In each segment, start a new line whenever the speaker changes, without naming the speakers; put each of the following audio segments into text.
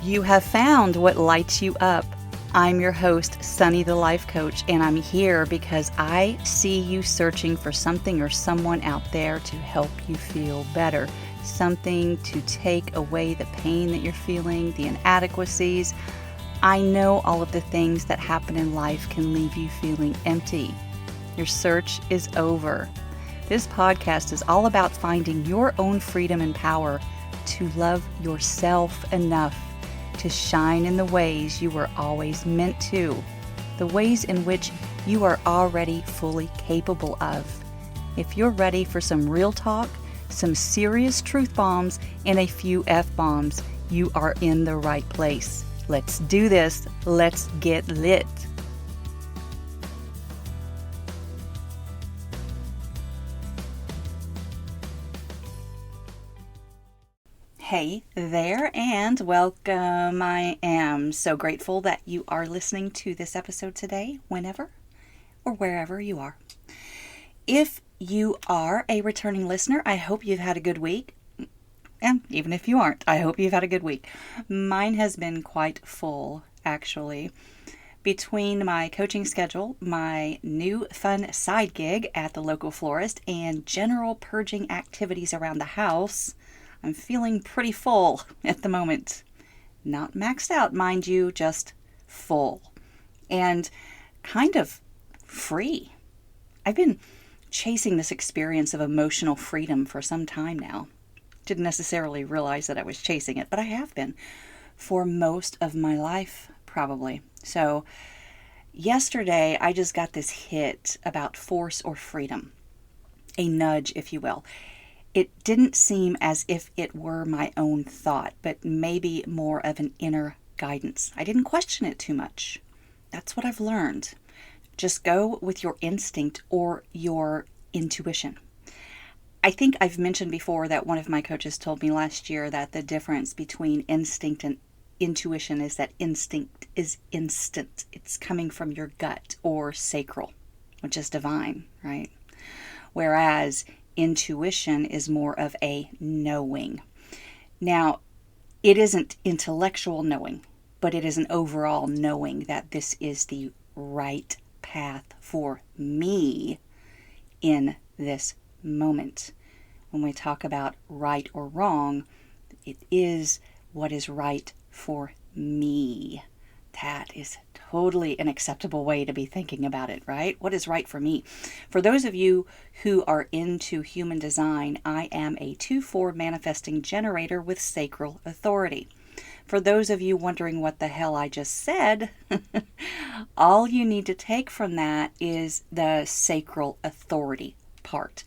You have found what lights you up. I'm your host, Sunny the Life Coach, and I'm here because I see you searching for something or someone out there to help you feel better. Something to take away the pain that you're feeling, the inadequacies. I know all of the things that happen in life can leave you feeling empty. Your search is over. This podcast is all about finding your own freedom and power to love yourself enough to shine in the ways you were always meant to, the ways in which you are already fully capable of. If you're ready for some real talk, some serious truth bombs, and a few F-bombs, you are in the right place. Let's do this. Let's get lit. Hey there and welcome. I am so grateful that you are listening to this episode today, whenever or wherever you are. If you are a returning listener, I hope you've had a good week. And even if you aren't, I hope you've had a good week. Mine has been quite full, actually. Between my coaching schedule, my new fun side gig at the local florist, and general purging activities around the house, I'm feeling pretty full at the moment. Not maxed out, mind you, just full. And kind of free. I've been chasing this experience of emotional freedom for some time now. Didn't necessarily realize that I was chasing it, but I have been for most of my life, probably. So yesterday, I just got this hit about force or freedom. A nudge, if you will. It didn't seem as if it were my own thought, but maybe more of an inner guidance. I didn't question it too much. That's what I've learned. Just go with your instinct or your intuition. I think I've mentioned before that one of my coaches told me last year that the difference between instinct and intuition is that instinct is instant. It's coming from your gut or sacral, which is divine, right? Whereas intuition is more of a knowing. Now, it isn't intellectual knowing, but it is an overall knowing that this is the right path for me in this moment. When we talk about right or wrong, it is what is right for me. That is totally an acceptable way to be thinking about it, right? What is right for me? For those of you who are into human design, I am a 2-4 manifesting generator with sacral authority. For those of you wondering what the hell I just said, all you need to take from that is the sacral authority part.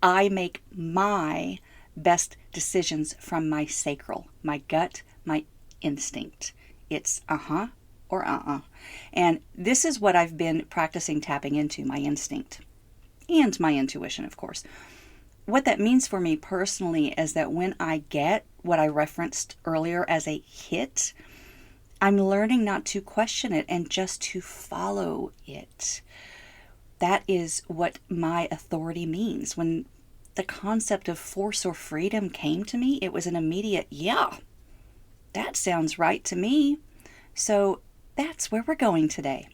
I make my best decisions from my sacral, my gut, my instinct. It's or And this is what I've been practicing tapping into, my instinct and my intuition, of course. What that means for me personally is that when I get what I referenced earlier as a hit, I'm learning not to question it and just to follow it. That is what my authority means. When the concept of force or freedom came to me, it was an immediate, yeah, that sounds right to me. So that's where we're going today.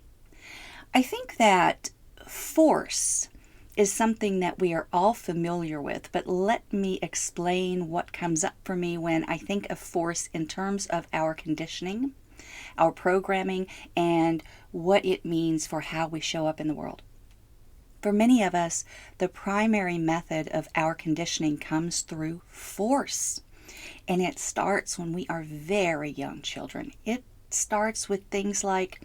I think that force is something that we are all familiar with, but let me explain what comes up for me when I think of force in terms of our conditioning, our programming, and what it means for how we show up in the world. For many of us, the primary method of our conditioning comes through force, and it starts when we are very young children. It starts with things like,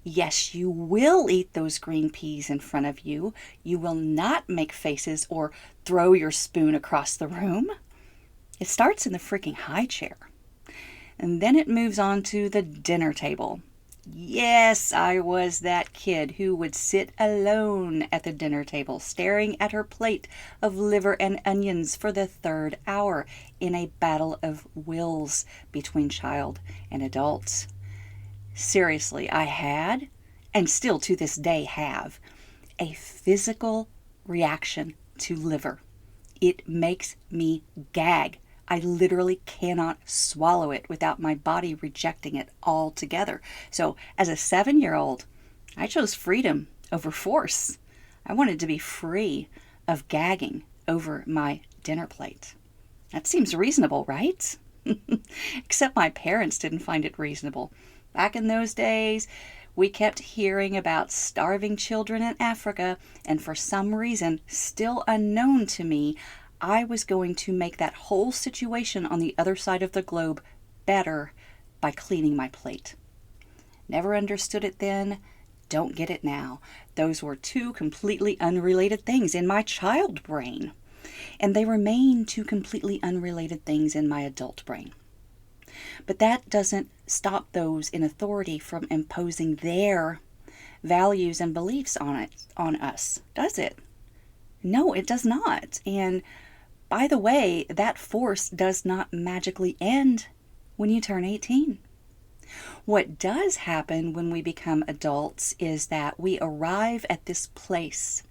yes, you will eat those green peas in front of you. You will not make faces or throw your spoon across the room. It starts in the freaking high chair. And then it moves on to the dinner table. Yes, I was that kid who would sit alone at the dinner table, staring at her plate of liver and onions for the 3rd hour in a battle of wills between child and adult. Seriously, I had, and still to this day have, a physical reaction to liver. It makes me gag. I literally cannot swallow it without my body rejecting it altogether. So as a 7-year-old, I chose freedom over force. I wanted to be free of gagging over my dinner plate. That seems reasonable, right? Except my parents didn't find it reasonable. Back in those days, we kept hearing about starving children in Africa, and for some reason, still unknown to me, I was going to make that whole situation on the other side of the globe better by cleaning my plate. Never understood it then, don't get it now. Those were two completely unrelated things in my child brain, and they remain two completely unrelated things in my adult brain. But that doesn't stop those in authority from imposing their values and beliefs on us, does it? No, it does not. And by the way, that force does not magically end when you turn 18. What does happen when we become adults is that we arrive at this place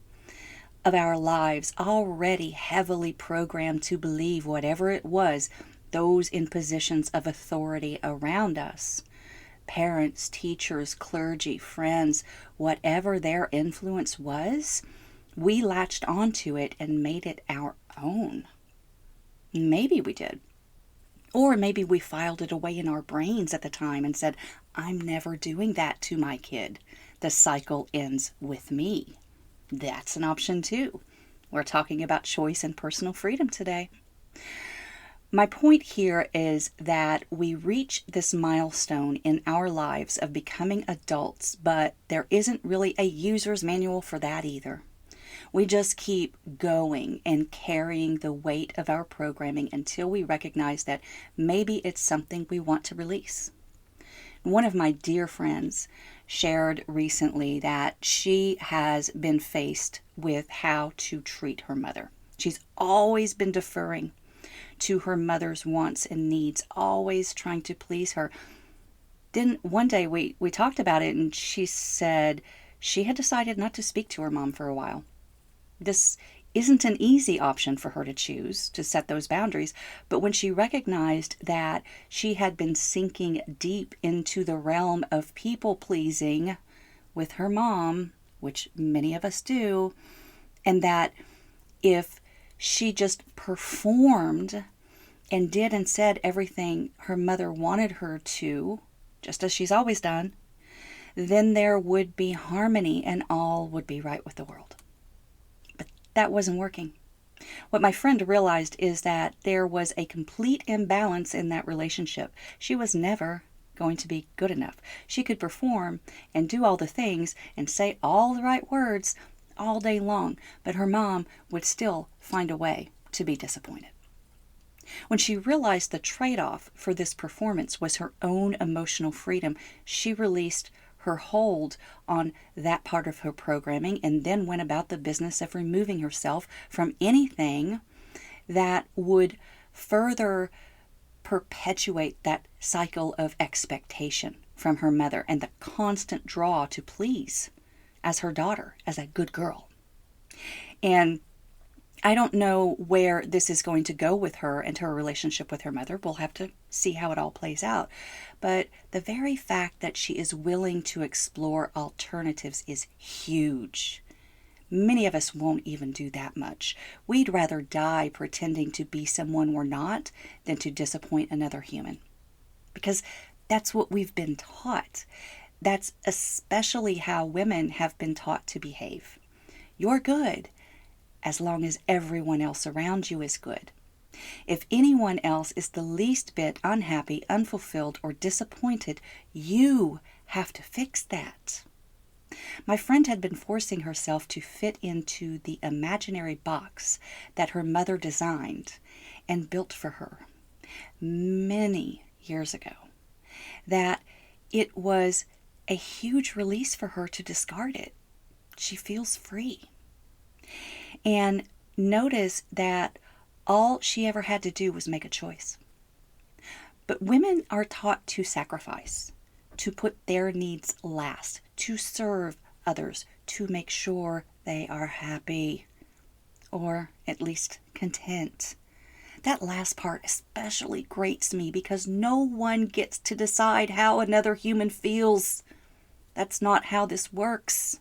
of our lives already heavily programmed to believe whatever it was those in positions of authority around us, parents, teachers, clergy, friends, whatever their influence was, we latched onto it and made it our own. Maybe we did. Or maybe we filed it away in our brains at the time and said, I'm never doing that to my kid. The cycle ends with me. That's an option too. We're talking about choice and personal freedom today. My point here is that we reach this milestone in our lives of becoming adults, but there isn't really a user's manual for that either. We just keep going and carrying the weight of our programming until we recognize that maybe it's something we want to release. One of my dear friends shared recently that she has been faced with how to treat her mother. She's always been deferring to her mother's wants and needs, always trying to please her. Then one day we talked about it, and she said she had decided not to speak to her mom for a while. This isn't an easy option for her to choose, to set those boundaries, but when she recognized that she had been sinking deep into the realm of people-pleasing with her mom, which many of us do, and that if she just performed and did and said everything her mother wanted her to, just as she's always done, then there would be harmony and all would be right with the world. But that wasn't working. What my friend realized is that there was a complete imbalance in that relationship. She was never going to be good enough. She could perform and do all the things and say all the right words all day long, but her mom would still find a way to be disappointed. When she realized the trade-off for this performance was her own emotional freedom, she released her hold on that part of her programming and then went about the business of removing herself from anything that would further perpetuate that cycle of expectation from her mother and the constant draw to please as her daughter, as a good girl. And I don't know where this is going to go with her and her relationship with her mother. We'll have to see how it all plays out. But the very fact that she is willing to explore alternatives is huge. Many of us won't even do that much. We'd rather die pretending to be someone we're not than to disappoint another human. Because that's what we've been taught. That's especially how women have been taught to behave. You're good as long as everyone else around you is good. If anyone else is the least bit unhappy, unfulfilled, or disappointed, you have to fix that. My friend had been forcing herself to fit into the imaginary box that her mother designed and built for her many years ago. That it was a huge release for her to discard it. She feels free. And notice that all she ever had to do was make a choice. But women are taught to sacrifice, to put their needs last, to serve others, to make sure they are happy, or at least content. That last part especially grates me because no one gets to decide how another human feels. That's not how this works.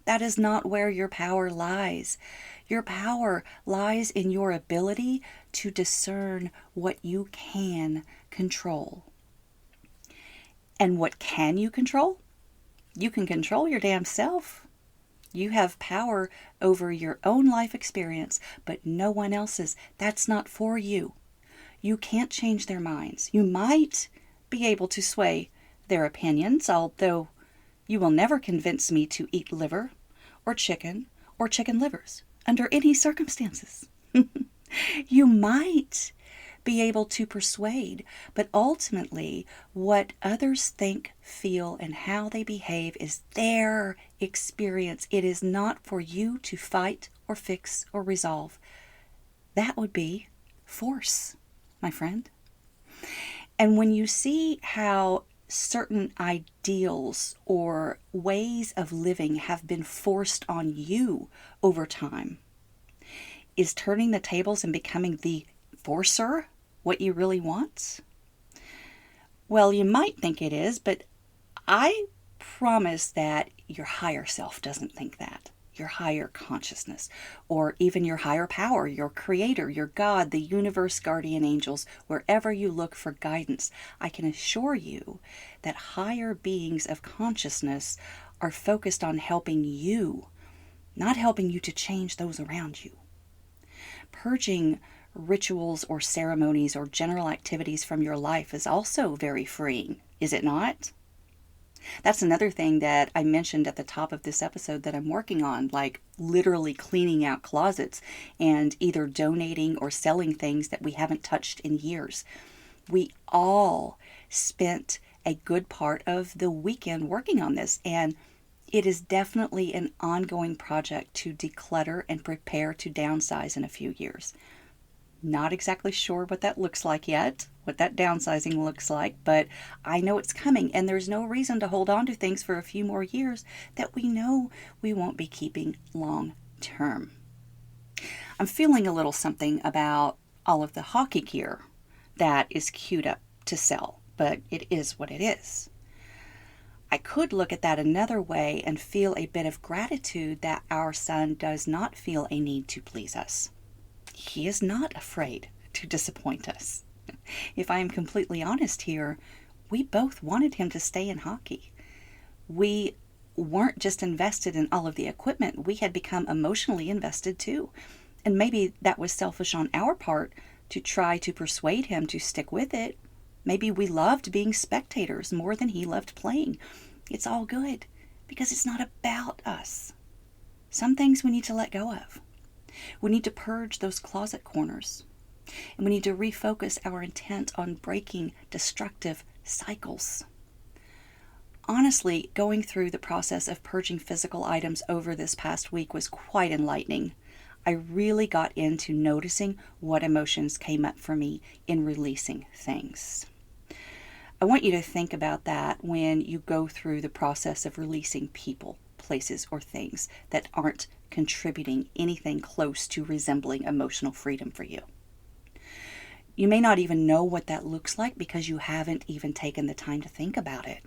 That is not where your power lies. Your power lies in your ability to discern what you can control. And what can you control? You can control your damn self. You have power over your own life experience, but no one else's. That's not for you. You can't change their minds. You might be able to sway their opinions, although you will never convince me to eat liver or chicken livers under any circumstances. You might be able to persuade, but ultimately what others think, feel, and how they behave is their experience. It is not for you to fight or fix or resolve. That would be force, my friend. And when you see how certain ideals or ways of living have been forced on you over time, is turning the tables and becoming the forcer what you really want? Well, you might think it is, but I promise that your higher self doesn't think that. Your higher consciousness, or even your higher power, your creator, your God, the universe, guardian angels, wherever you look for guidance, I can assure you that higher beings of consciousness are focused on helping you, not helping you to change those around you. Purging rituals or ceremonies or general activities from your life is also very freeing, is it not? That's another thing that I mentioned at the top of this episode that I'm working on, like literally cleaning out closets and either donating or selling things that we haven't touched in years. We all spent a good part of the weekend working on this, and it is definitely an ongoing project to declutter and prepare to downsize in a few years. Not exactly sure what that looks like yet, what that downsizing looks like, but I know it's coming, and there's no reason to hold on to things for a few more years that we know we won't be keeping long term. I'm feeling a little something about all of the hockey gear that is queued up to sell, but it is what it is. I could look at that another way and feel a bit of gratitude that our son does not feel a need to please us. He is not afraid to disappoint us. If I am completely honest here, we both wanted him to stay in hockey. We weren't just invested in all of the equipment, we had become emotionally invested too. And maybe that was selfish on our part to try to persuade him to stick with it. Maybe we loved being spectators more than he loved playing. It's all good because it's not about us. Some things we need to let go of. We need to purge those closet corners. And we need to refocus our intent on breaking destructive cycles. Honestly, going through the process of purging physical items over this past week was quite enlightening. I really got into noticing what emotions came up for me in releasing things. I want you to think about that when you go through the process of releasing people, places, or things that aren't contributing anything close to resembling emotional freedom for you. You may not even know what that looks like because you haven't even taken the time to think about it,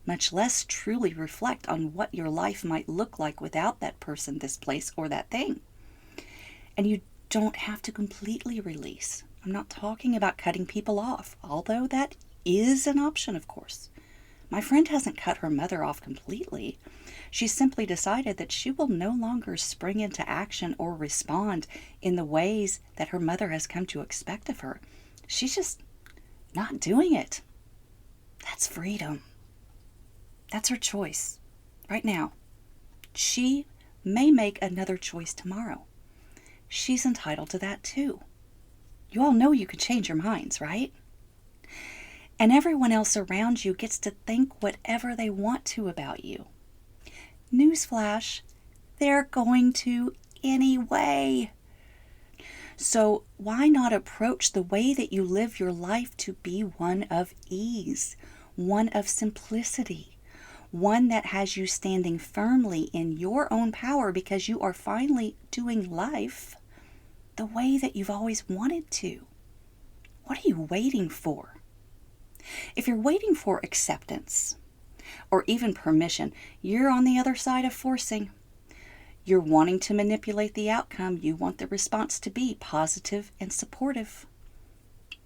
much less truly reflect on what your life might look like without that person, this place, or that thing. And you don't have to completely release. I'm not talking about cutting people off, although that is an option, of course. My friend hasn't cut her mother off completely. She simply decided that she will no longer spring into action or respond in the ways that her mother has come to expect of her. She's just not doing it. That's freedom. That's her choice right now. She may make another choice tomorrow. She's entitled to that too. You all know you could change your minds, right? And everyone else around you gets to think whatever they want to about you. Newsflash, they're going to anyway. So why not approach the way that you live your life to be one of ease, one of simplicity, one that has you standing firmly in your own power because you are finally doing life the way that you've always wanted to. What are you waiting for? If you're waiting for acceptance or even permission, you're on the other side of forcing. You're wanting to manipulate the outcome. You want the response to be positive and supportive.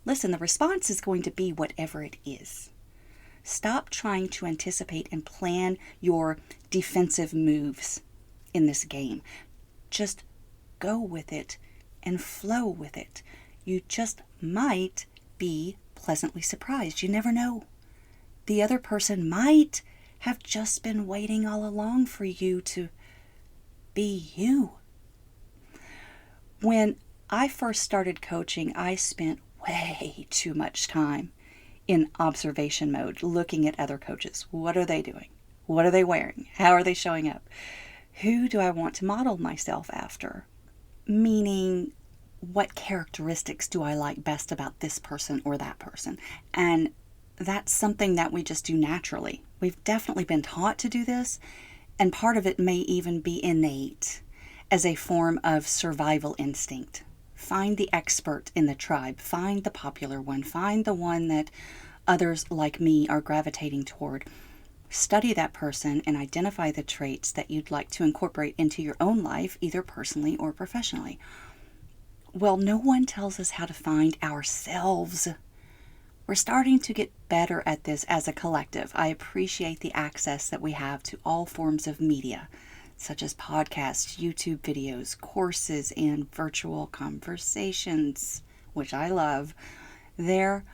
Listen, the response is going to be whatever it is. Stop trying to anticipate and plan your defensive moves in this game. Just go with it and flow with it. You just might be pleasantly surprised. You never know. The other person might have just been waiting all along for you to be you. When I first started coaching, I spent way too much time in observation mode, looking at other coaches. What are they doing? What are they wearing? How are they showing up? Who do I want to model myself after? Meaning, what characteristics do I like best about this person or that person? And that's something that we just do naturally. We've definitely been taught to do this, and part of it may even be innate as a form of survival instinct. Find the expert in the tribe. Find the popular one. Find the one that others like me are gravitating toward. Study that person and identify the traits that you'd like to incorporate into your own life, either personally or professionally. Well, no one tells us how to find ourselves. We're starting to get better at this as a collective. I appreciate the access that we have to all forms of media, such as podcasts, YouTube videos, courses, and virtual conversations, which I love. There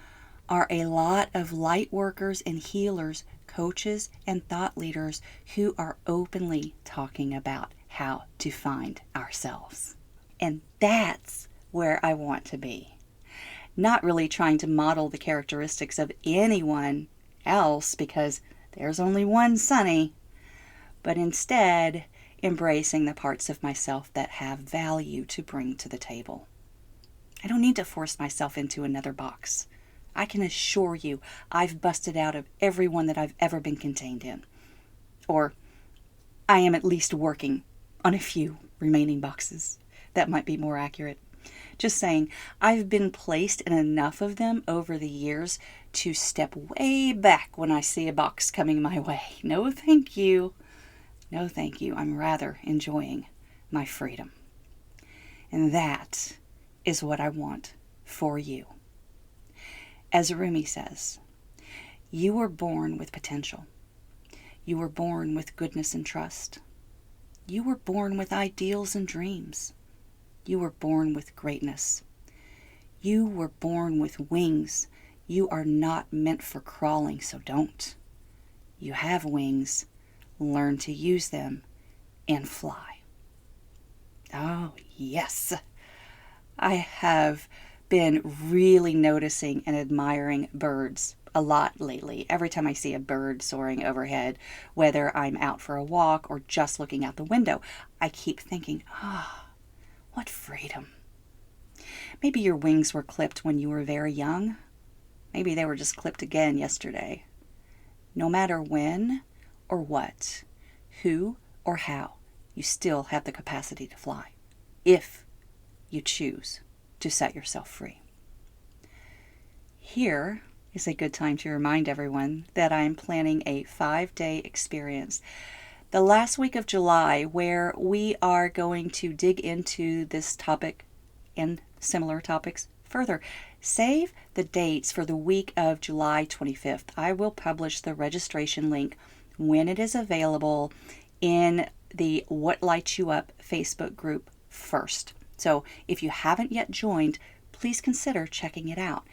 are a lot of light workers and healers, coaches, and thought leaders who are openly talking about how to find ourselves. And that's where I want to be. Not really trying to model the characteristics of anyone else because there's only one Sunny, but instead embracing the parts of myself that have value to bring to the table. I don't need to force myself into another box. I can assure you I've busted out of every one that I've ever been contained in. Or I am at least working on a few remaining boxes. That might be more accurate. Just saying, I've been placed in enough of them over the years to step way back when I see a box coming my way. No, thank you. No, thank you. I'm rather enjoying my freedom. And that is what I want for you. As Rumi says, you were born with potential. You were born with goodness and trust. You were born with ideals and dreams. You were born with greatness. You were born with wings. You are not meant for crawling, so don't. You have wings. Learn to use them and fly. Oh, yes. I have been really noticing and admiring birds a lot lately. Every time I see a bird soaring overhead, whether I'm out for a walk or just looking out the window, I keep thinking, what freedom. Maybe your wings were clipped when you were very young. Maybe they were just clipped again yesterday. No matter when or what, who or how, you still have the capacity to fly, if you choose to set yourself free. Here is a good time to remind everyone that I am planning a 5-day experience the last week of July, where we are going to dig into this topic and similar topics further. Save the dates for the week of July 25th. I will publish the registration link when it is available in the What Lights You Up Facebook group first. So if you haven't yet joined, please consider checking it out.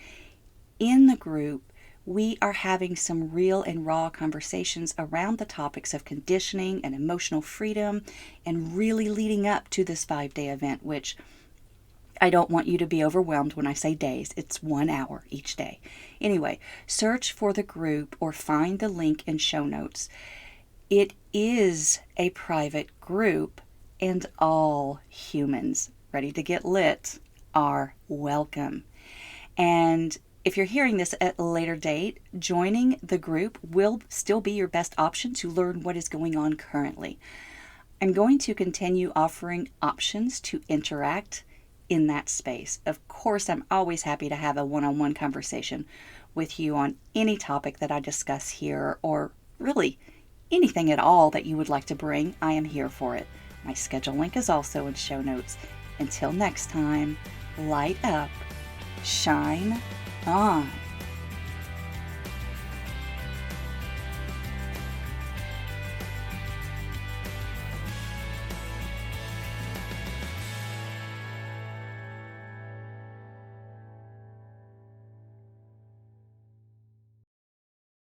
In the group, we are having some real and raw conversations around the topics of conditioning and emotional freedom, and really leading up to this 5-day event, which I don't want you to be overwhelmed when I say days. It's 1 hour each day. Anyway, search for the group or find the link in show notes. It is a private group, and all humans ready to get lit are welcome. And if you're hearing this at a later date, joining the group will still be your best option to learn what is going on currently. I'm going to continue offering options to interact in that space. Of course, I'm always happy to have a one-on-one conversation with you on any topic that I discuss here, or really anything at all that you would like to bring. I am here for it. My schedule link is also in show notes. Until next time, light up, shine on.